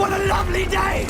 What a lovely day!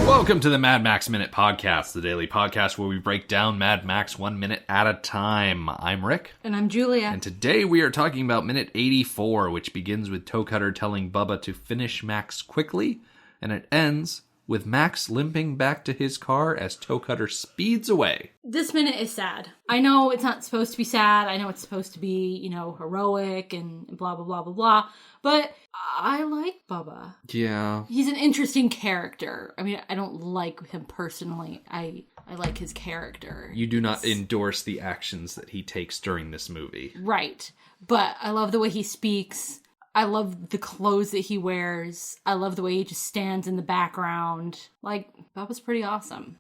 Welcome to the Mad Max Minute Podcast, the daily podcast where we break down Mad Max 1 minute at a time. I'm Rick. And I'm Julia. And today we are talking about minute 84, which begins with Toe Cutter telling Bubba to finish Max quickly, and it ends with Max limping back to his car as Toe Cutter speeds away. This minute is sad. I know it's not supposed to be sad. I know it's supposed to be, heroic and blah, blah, blah, blah, blah. But I like Bubba. Yeah. He's an interesting character. I mean, I don't like him personally. I like his character. You do not endorse the actions that he takes during this movie. Right. But I love the way he speaks. I love the clothes that he wears. I love the way he just stands in the background. Like, Bubba's pretty awesome.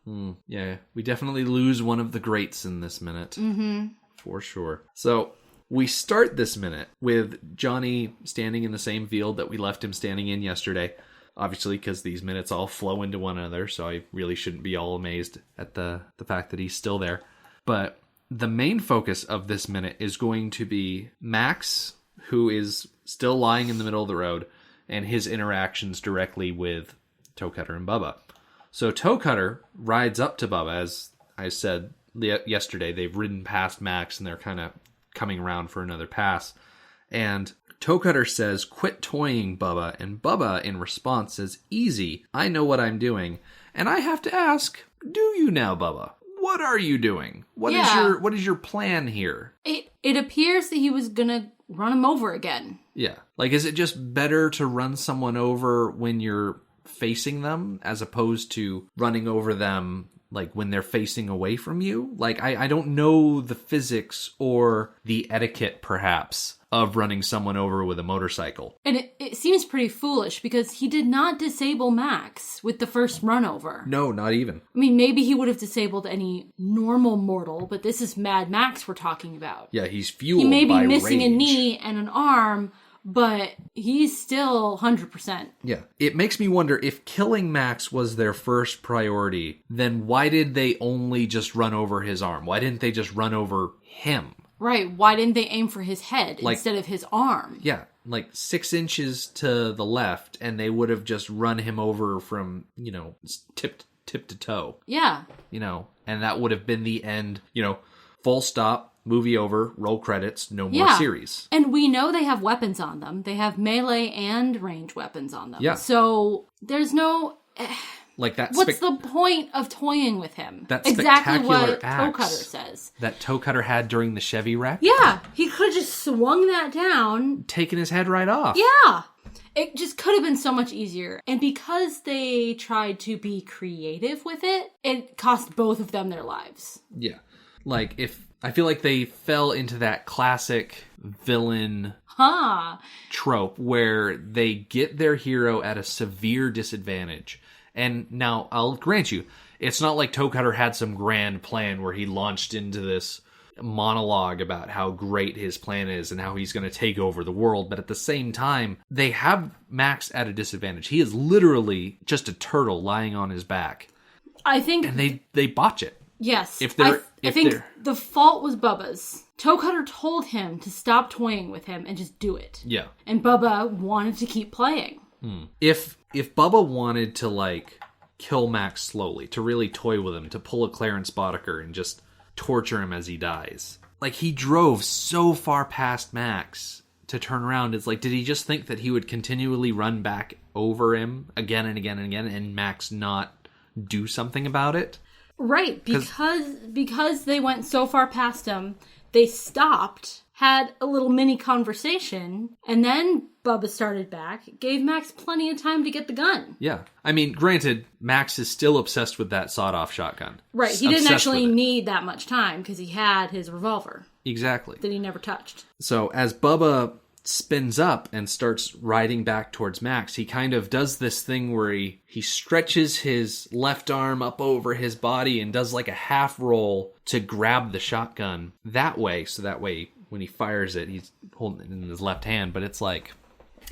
Yeah, we definitely lose one of the greats in this minute. Mm-hmm. For sure. So, we start this minute with Johnny standing in the same field that we left him standing in yesterday. Obviously, because these minutes all flow into one another, so I really shouldn't be all amazed at the fact that he's still there. But the main focus of this minute is going to be Max, who is still lying in the middle of the road, and his interactions directly with Toe Cutter and Bubba. So Toe Cutter rides up to Bubba, as I said yesterday. They've ridden past Max, and they're kind of coming around for another pass. And Toe Cutter says, "Quit toying, Bubba." And Bubba, in response, says, "Easy, I know what I'm doing." And I have to ask, do you now, Bubba? What are you doing? What is your plan here? It appears that he was gonna run him over again. Yeah. Like, is it just better to run someone over when you're facing them as opposed to running over them, like, when they're facing away from you? Like, I don't know the physics or the etiquette, perhaps, of running someone over with a motorcycle. And it seems pretty foolish because he did not disable Max with the first run over. No, not even. I mean, maybe he would have disabled any normal mortal, but this is Mad Max we're talking about. Yeah, he's fueled by rage. He may be rage. missing a knee and an arm, but he's still 100%. Yeah. It makes me wonder, if killing Max was their first priority, then why did they only just run over his arm? Why didn't they just run over him? Right. Why didn't they aim for his head instead of his arm? Yeah. Like 6 inches to the left, and they would have just run him over from, tip to toe. Yeah. And that would have been the end, full stop. Movie over, roll credits, no more series. And we know they have weapons on them. They have melee and range weapons on them. Yeah. So there's no... like that. What's the point of toying with him? That exactly what spectacular Toe Cutter axe says. that Toe Cutter had during the Chevy wreck? Yeah. He could have just swung that down. Taking his head right off. Yeah. It just could have been so much easier. And because they tried to be creative with it, it cost both of them their lives. Yeah. Like, I feel like they fell into that classic villain trope where they get their hero at a severe disadvantage. And now, I'll grant you, it's not like Toe Cutter had some grand plan where he launched into this monologue about how great his plan is and how he's going to take over the world. But at the same time, they have Max at a disadvantage. He is literally just a turtle lying on his back. I think... And they botch it. Yes. I think the fault was Bubba's. Toe Cutter told him to stop toying with him and just do it. Yeah. And Bubba wanted to keep playing. If Bubba wanted to, kill Max slowly, to really toy with him, to pull a Clarence Boddicker and just torture him as he dies. He drove so far past Max to turn around. It's like, did he just think that he would continually run back over him again and again and again and Max not do something about it? Right, because they went so far past him, they stopped, had a little mini conversation, and then Bubba started back, gave Max plenty of time to get the gun. Yeah. I mean, granted, Max is still obsessed with that sawed-off shotgun. Right, he didn't actually need that much time, because he had his revolver. Exactly. That he never touched. So, as Bubba spins up and starts riding back towards Max, he kind of does this thing where he stretches his left arm up over his body and does like a half roll to grab the shotgun that way, so that way when he fires it, he's holding it in his left hand, but it's like,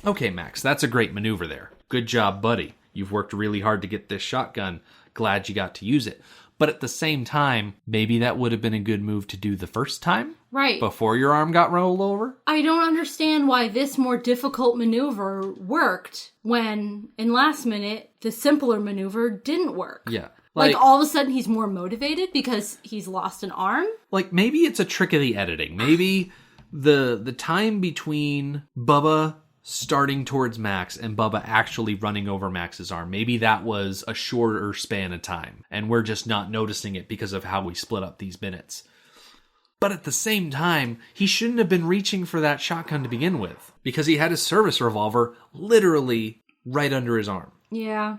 okay, Max, that's a great maneuver there. Good job, buddy. You've worked really hard to get this shotgun. Glad you got to use it. But at the same time, maybe that would have been a good move to do the first time. Right. Before your arm got rolled over. I don't understand why this more difficult maneuver worked when, in last minute, the simpler maneuver didn't work. Yeah. Like all of a sudden he's more motivated because he's lost an arm? Like, maybe it's a trick of the editing. Maybe the time between Bubba starting towards Max and Bubba actually running over Max's arm, maybe that was a shorter span of time, and we're just not noticing it because of how we split up these minutes. But at the same time, he shouldn't have been reaching for that shotgun to begin with, because he had his service revolver literally right under his arm. Yeah.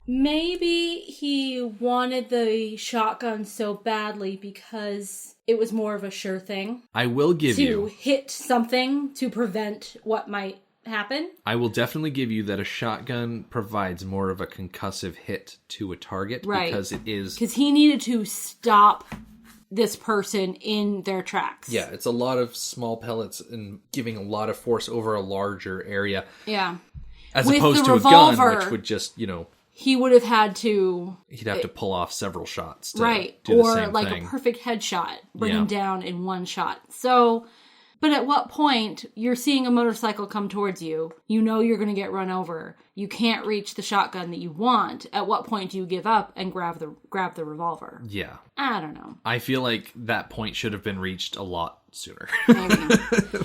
Maybe he wanted the shotgun so badly because it was more of a sure thing. I will give you... to hit something to prevent what might happen. I will definitely give you that a shotgun provides more of a concussive hit to a target. Right. Because it is... Because he needed to stop this person in their tracks. Yeah, it's a lot of small pellets and giving a lot of force over a larger area. Yeah. As With opposed the to revolver, a gun, which would just, he would have had to... He'd have to pull off several shots to right. do the Or same like thing. a perfect headshot. Bring Yeah. him down in one shot. So... But at what point you're seeing a motorcycle come towards you, you know you're going to get run over, you can't reach the shotgun that you want, at what point do you give up and grab the revolver? Yeah. I don't know. I feel like that point should have been reached a lot sooner. Maybe.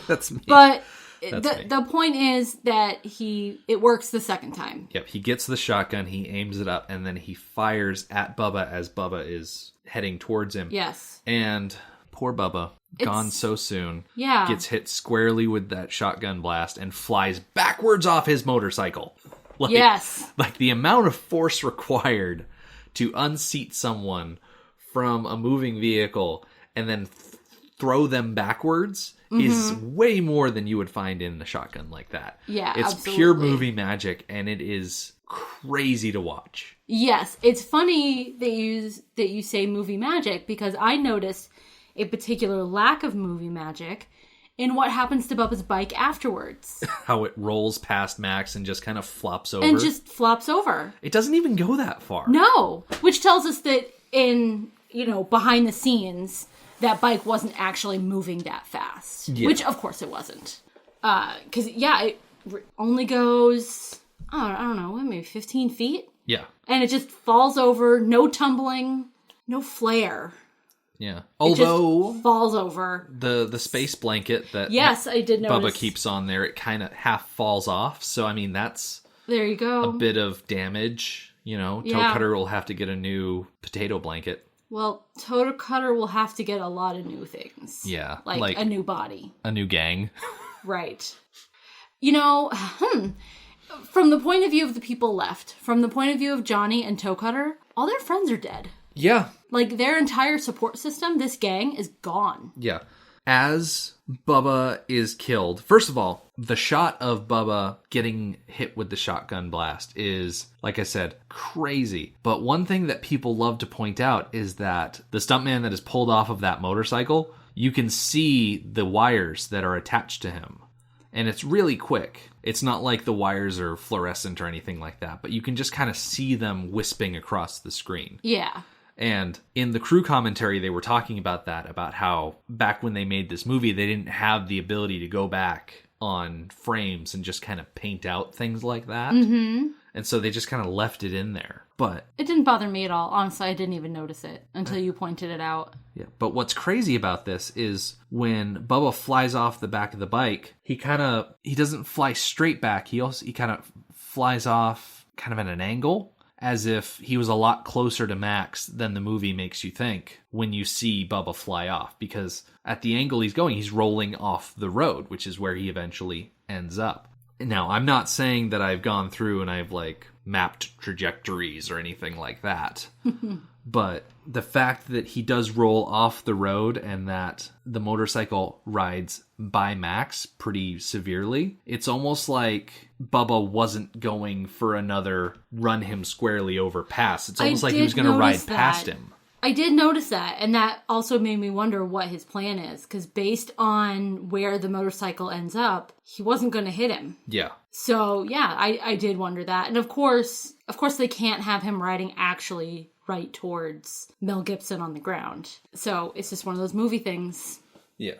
That's me. But That's me. the point is that it works the second time. Yep, he gets the shotgun, he aims it up, and then he fires at Bubba as Bubba is heading towards him. Yes. And poor Bubba, gone so soon, Yeah. gets hit squarely with that shotgun blast and flies backwards off his motorcycle. Yes. Like the amount of force required to unseat someone from a moving vehicle and then throw them backwards is way more than you would find in a shotgun like that. Yeah, it's absolutely. pure movie magic, and it is crazy to watch. Yes, it's funny that you say movie magic because I noticed a particular lack of movie magic in what happens to Bubba's bike afterwards. How it rolls past Max and just kind of flops over. And just flops over. It doesn't even go that far. No, which tells us that in, behind the scenes, that bike wasn't actually moving that fast. Yeah. Which, of course, it wasn't. Because, it only goes, I don't know, maybe 15 feet? Yeah. And it just falls over, no tumbling, no flare. Yeah. It Although just falls over. the space blanket that Yes, I did notice. Bubba keeps on there, it kind of half falls off. So, I mean, that's There you go. a bit of damage. Toe Yeah. Cutter will have to get a new potato blanket. Well, Toe Cutter will have to get a lot of new things. Yeah. Like a new body. A new gang. Right. From the point of view of the people left, from the point of view of Johnny and Toe Cutter, all their friends are dead. Yeah. Like, their entire support system, this gang, is gone. Yeah. As Bubba is killed, first of all, the shot of Bubba getting hit with the shotgun blast is, like I said, crazy. But one thing that people love to point out is that the stuntman that is pulled off of that motorcycle, you can see the wires that are attached to him. And it's really quick. It's not like the wires are fluorescent or anything like that, but you can just kind of see them wisping across the screen. Yeah. And in the crew commentary, they were talking about that, about how back when they made this movie, they didn't have the ability to go back on frames and just kind of paint out things like that. Mm-hmm. And so they just kind of left it in there. But it didn't bother me at all. Honestly, I didn't even notice it until you pointed it out. Yeah. But what's crazy about this is when Bubba flies off the back of the bike, he doesn't fly straight back. He kind of flies off kind of at an angle, as if he was a lot closer to Max than the movie makes you think when you see Bubba fly off. Because at the angle he's going, he's rolling off the road, which is where he eventually ends up. Now, I'm not saying that I've gone through and I've mapped trajectories or anything like that. But the fact that he does roll off the road and that the motorcycle rides by Max pretty severely, it's almost like Bubba wasn't going for another run him squarely over pass. It's almost like he was going to ride past him. I did notice that, and that also made me wonder what his plan is, because based on where the motorcycle ends up, he wasn't going to hit him. Yeah. So, yeah, I did wonder that. And of course they can't have him riding actually right towards Mel Gibson on the ground. So it's just one of those movie things. Yeah,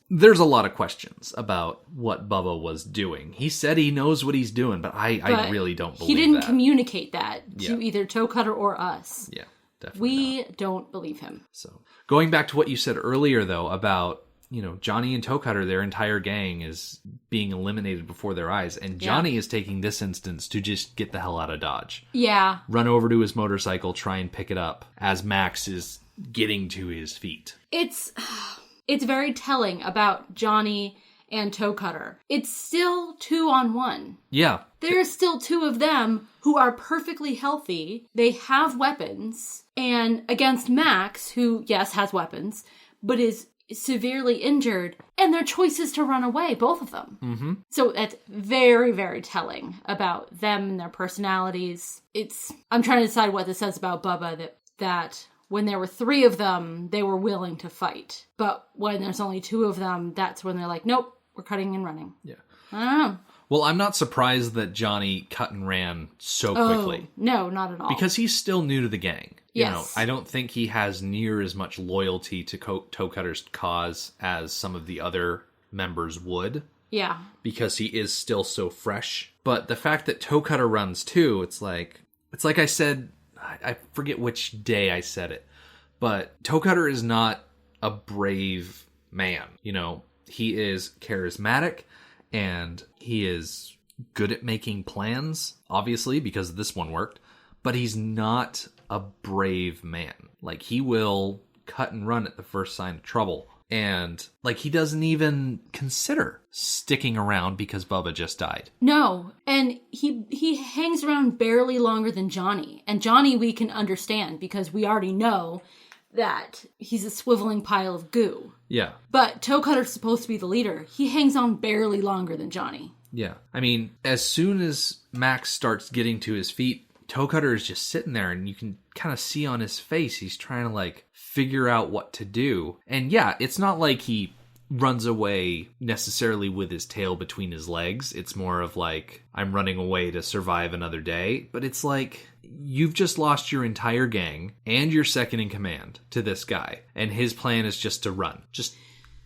there's a lot of questions about what Bubba was doing. He said he knows what he's doing, but I really don't believe that. He didn't communicate that to either Toe Cutter or us. Yeah, definitely not. Don't believe him. So, going back to what you said earlier, though, about, Johnny and Toe Cutter, their entire gang is being eliminated before their eyes, and Johnny is taking this instance to just get the hell out of Dodge. Yeah. Run over to his motorcycle, try and pick it up, as Max is getting to his feet. It's very telling about Johnny and Toe Cutter. It's still 2-on-1. Yeah. There's still two of them who are perfectly healthy. They have weapons. And against Max, who, yes, has weapons, but is severely injured. And their choice is to run away, both of them. Mm-hmm. So that's very, very telling about them and their personalities. I'm trying to decide what this says about Bubba, that when there were 3 of them, they were willing to fight. But when there's only 2 of them, that's when they're like, nope, we're cutting and running. Yeah. I don't know. Well, I'm not surprised that Johnny cut and ran so quickly. No, not at all. Because he's still new to the gang. Yes. I don't think he has near as much loyalty to Toe Cutter's cause as some of the other members would. Yeah. Because he is still so fresh. But the fact that Toe Cutter runs too, it's like I said, I forget which day I said it, but Toe Cutter is not a brave man. He is charismatic and he is good at making plans, obviously, because this one worked, but he's not a brave man. Like, he will cut and run at the first sign of trouble. And, he doesn't even consider sticking around because Bubba just died. No, and he hangs around barely longer than Johnny. And Johnny we can understand because we already know that he's a swiveling pile of goo. Yeah. But Toe Cutter's supposed to be the leader. He hangs on barely longer than Johnny. Yeah. I mean, as soon as Max starts getting to his feet, Toe Cutter is just sitting there, and you can kind of see on his face he's trying to figure out what to do. And yeah, it's not like he runs away necessarily with his tail between his legs. It's more of I'm running away to survive another day. But it's you've just lost your entire gang and your second in command to this guy, and his plan is just to run. Just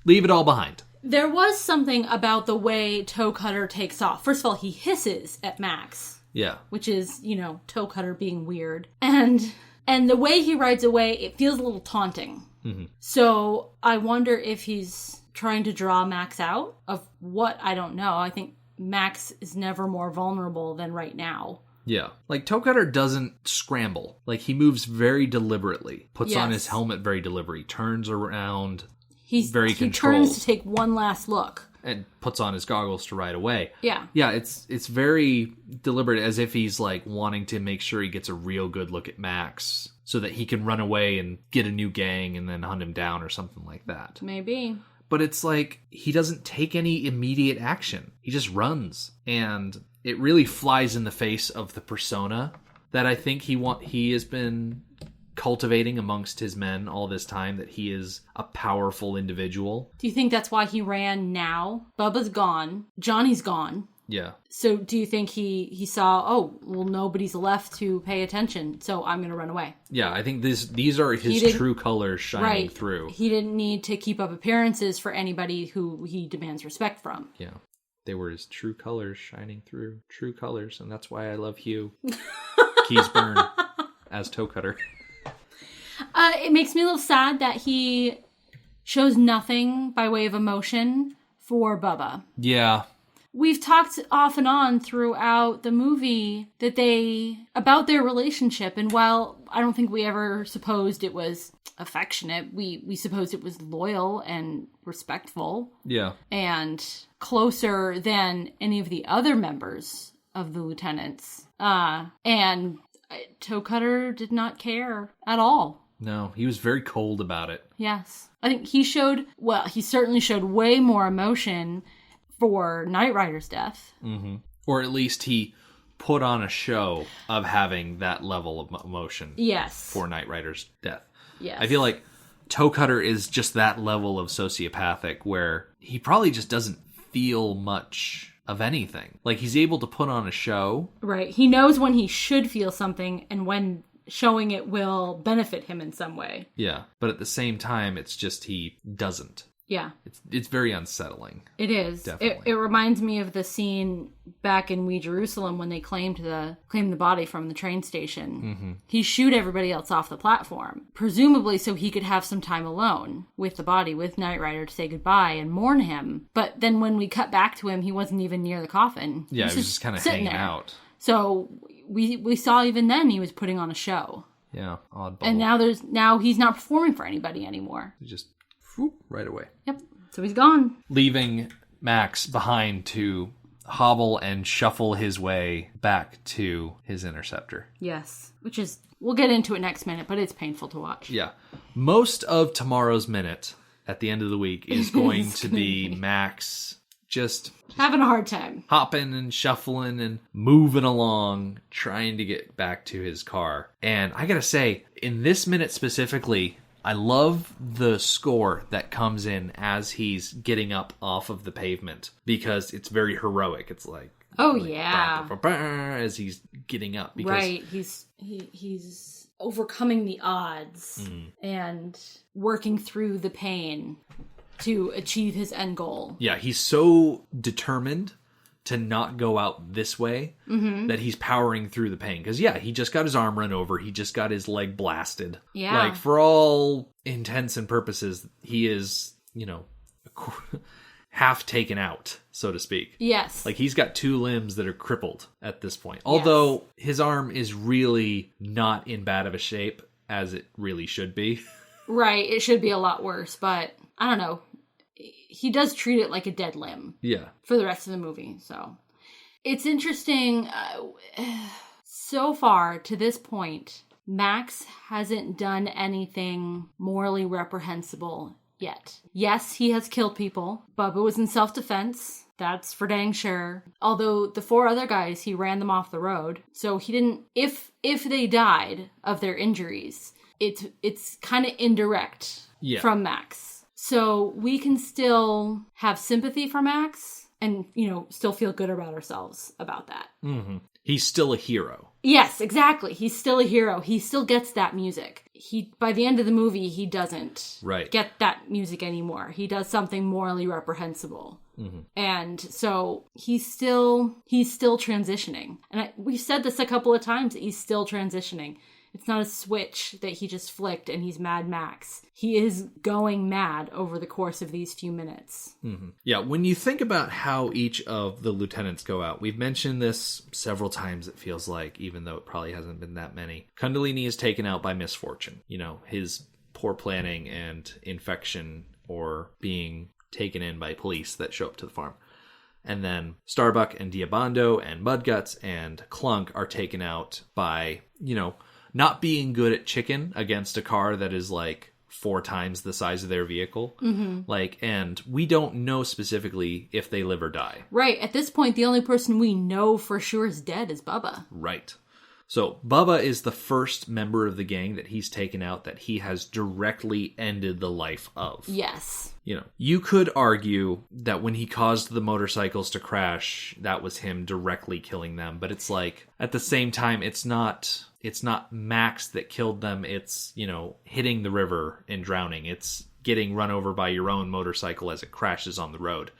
leave it all behind. There was something about the way Toe Cutter takes off. First of all, he hisses at Max. Yeah. Which is, Toe Cutter being weird. And the way he rides away, it feels a little taunting. Mm-hmm. So I wonder if he's trying to draw Max out of what, I don't know. I think Max is never more vulnerable than right now. Yeah. Toe Cutter doesn't scramble. He moves very deliberately. Puts on his helmet very deliberately. Turns around very controlled. He turns to take one last look. And puts on his goggles to ride away. Yeah. Yeah, it's very deliberate, as if he's wanting to make sure he gets a real good look at Max so that he can run away and get a new gang and then hunt him down or something like that. Maybe. But it's he doesn't take any immediate action. He just runs. And it really flies in the face of the persona that I think he has been cultivating amongst his men all this time, that he is a powerful individual. Do you think that's why he ran now? Bubba's gone. Johnny's gone. Yeah. So do you think he saw, nobody's left to pay attention, so I'm going to run away? Yeah, I think these are his true colors shining through. He didn't need to keep up appearances for anybody who he demands respect from. Yeah. They were his true colors shining through. True colors, and that's why I love Hugh Keysburn as Toe Cutter. It makes me a little sad that he shows nothing by way of emotion for Bubba. Yeah. We've talked off and on throughout the movie about their relationship, and while I don't think we ever supposed it was affectionate, we supposed it was loyal and respectful. Yeah. And closer than any of the other members of the lieutenants. And Toe Cutter did not care at all. No, he was very cold about it. Yes. I think he certainly showed way more emotion for Knight Rider's death. Mm-hmm. Or at least he put on a show of having that level of emotion. Yes. For Knight Rider's death. Yes. I feel like Toe Cutter is just that level of sociopathic where he probably just doesn't feel much of anything. Like, he's able to put on a show. Right. He knows when he should feel something and when showing it will benefit him in some way. Yeah. But at the same time, it's just he doesn't. Yeah. It's very unsettling. It is. Definitely. It reminds me of the scene back in We Jerusalem when they claimed the body from the train station. Mm-hmm. He shooed everybody else off the platform, presumably so he could have some time alone with the body, with Knight Rider, to say goodbye and mourn him. But then when we cut back to him, he wasn't even near the coffin. Yeah, he was just kind of hanging out. So we saw even then he was putting on a show. Yeah, oddball. And now he's not performing for anybody anymore. He just whoop, right away. Yep. So he's gone. Leaving Max behind to hobble and shuffle his way back to his interceptor. Yes. Which is, we'll get into it next minute, but it's painful to watch. Yeah. Most of tomorrow's minute at the end of the week is going to be Max just having a hard time. Hopping and shuffling and moving along, trying to get back to his car. And I gotta say, in this minute specifically, I love the score that comes in as he's getting up off of the pavement because it's very heroic. It's like, yeah, as he's getting up. Because, right, he's overcoming the odds and working through the pain to achieve his end goal. Yeah, he's so determined to not go out this way that he's powering through the pain. Because, yeah, he just got his arm run over. He just got his leg blasted. Yeah. Like, for all intents and purposes, he is, half taken out, so to speak. Yes. Like, he's got two limbs that are crippled at this point. Although, his arm is really not in bad of a shape as it really should be. Right. It should be a lot worse, but I don't know. He does treat it like a dead limb. Yeah. For the rest of the movie. So it's interesting. So far to this point, Max hasn't done anything morally reprehensible yet. Yes, he has killed people. Bubba was in self-defense. That's for dang sure. Although the 4 other guys, he ran them off the road. So he didn't, if they died of their injuries, it's kind of indirect from Max. So we can still have sympathy for Max and, still feel good about ourselves about that. Mm-hmm. He's still a hero. Yes, exactly. He's still a hero. He still gets that music. By the end of the movie, he doesn't get that music anymore. He does something morally reprehensible. Mm-hmm. And so he's still transitioning. And we've said this a couple of times, that he's still transitioning. It's not a switch that he just flicked and he's Mad Max. He is going mad over the course of these few minutes. Mm-hmm. Yeah, when you think about how each of the lieutenants go out, we've mentioned this several times, it feels like, even though it probably hasn't been that many. Kundalini is taken out by misfortune. His poor planning and infection or being taken in by police that show up to the farm. And then Starbuck and Diabando and Mudguts and Clunk are taken out by, not being good at chicken against a car that is like 4 times the size of their vehicle. Mm-hmm. And we don't know specifically if they live or die. Right. At this point, the only person we know for sure is dead is Bubba. Right. So Bubba is the first member of the gang that he's taken out that he has directly ended the life of. Yes. You could argue that when he caused the motorcycles to crash, that was him directly killing them. But it's like, at the same time, it's not Max that killed them. It's, hitting the river and drowning. It's getting run over by your own motorcycle as it crashes on the road.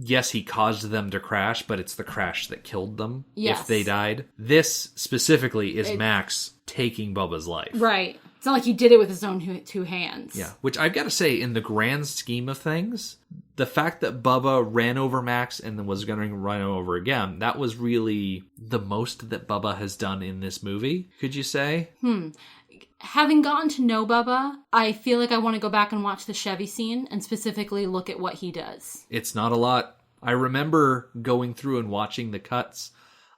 Yes, he caused them to crash, but it's the crash that killed them if they died. This specifically is Max taking Bubba's life. Right. It's not like he did it with his own 2 hands. Yeah, which I've got to say, in the grand scheme of things, the fact that Bubba ran over Max and then was going to run over again, that was really the most that Bubba has done in this movie, could you say? Having gotten to know Bubba, I feel like I want to go back and watch the Chevy scene and specifically look at what he does. It's not a lot. I remember going through and watching the cuts.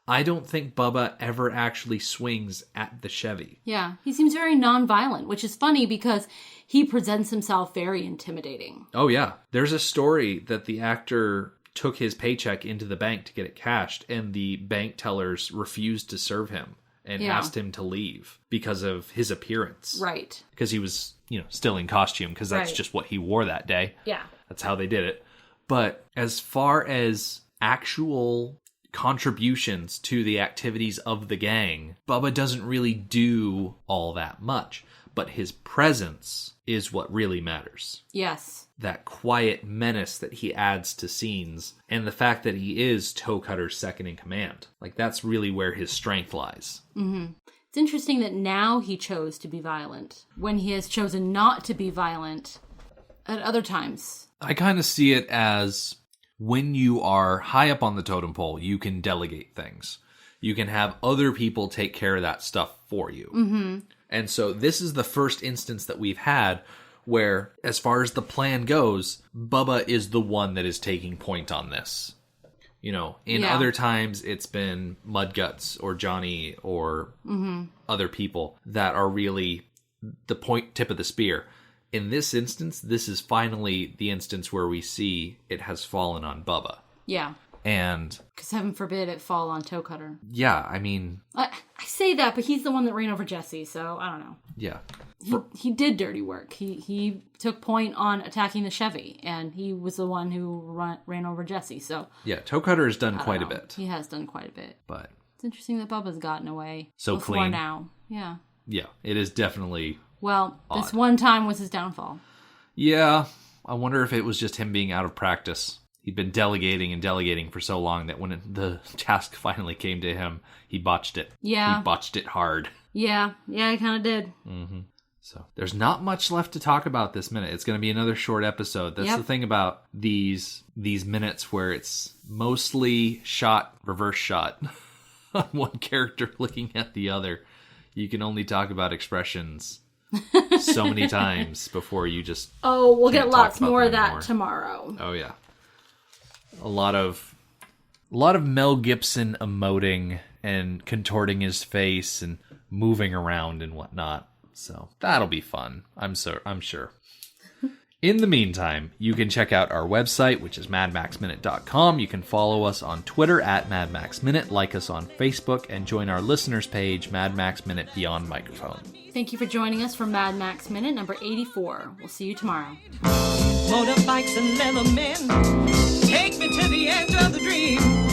I don't think Bubba ever actually swings at the Chevy. Yeah, he seems very nonviolent, which is funny because he presents himself very intimidating. Oh, yeah. There's a story that the actor took his paycheck into the bank to get it cashed, and the bank tellers refused to serve him and asked him to leave because of his appearance. Right. Because he was, still in costume, because that's just what he wore that day. Yeah. That's how they did it. But as far as actual contributions to the activities of the gang, Bubba doesn't really do all that much. But his presence is what really matters. Yes. That quiet menace that he adds to scenes, and the fact that he is Toe Cutter's second in command. Like, that's really where his strength lies. Mm-hmm. It's interesting that now he chose to be violent, when he has chosen not to be violent at other times. I kind of see it as when you are high up on the totem pole, you can delegate things. You can have other people take care of that stuff for you. Mm-hmm. And so this is the first instance that we've had where, as far as the plan goes, Bubba is the one that is taking point on this. In other times, it's been Mudguts or Johnny or other people that are really the tip of the spear. In this instance, this is finally the instance where we see it has fallen on Bubba. Yeah. And... because heaven forbid it fall on Toe Cutter. Yeah, I mean... I say that, but he's the one that ran over Jesse, so I don't know. Yeah. He did dirty work. He took point on attacking the Chevy, and he was the one who ran over Jesse, so... Yeah, Toe Cutter has done quite a bit. He has done quite a bit. But... it's interesting that Bubba's gotten away. So before clean. Now. Yeah. Yeah, it is definitely... well, odd. This one time was his downfall. Yeah, I wonder if it was just him being out of practice. He'd been delegating for so long that when the task finally came to him, he botched it. Yeah. He botched it hard. Yeah, he kind of did. Mm-hmm. So there's not much left to talk about this minute. It's going to be another short episode. That's the thing about these minutes where it's mostly reverse shot on one character looking at the other. You can only talk about expressions so many times before you just... oh, we'll get lots more of that tomorrow. Oh, yeah. A lot of Mel Gibson emoting and contorting his face and moving around and whatnot. So that'll be fun. I'm sure. In the meantime, you can check out our website, which is madmaxminute.com. You can follow us on Twitter at madmaxminute, like us on Facebook, and join our listeners page, Mad Max Minute Beyond Microphone. Thank you for joining us for Mad Max Minute number 84. We'll see you tomorrow. Motorbikes and leather men, take me to the edge of the dream.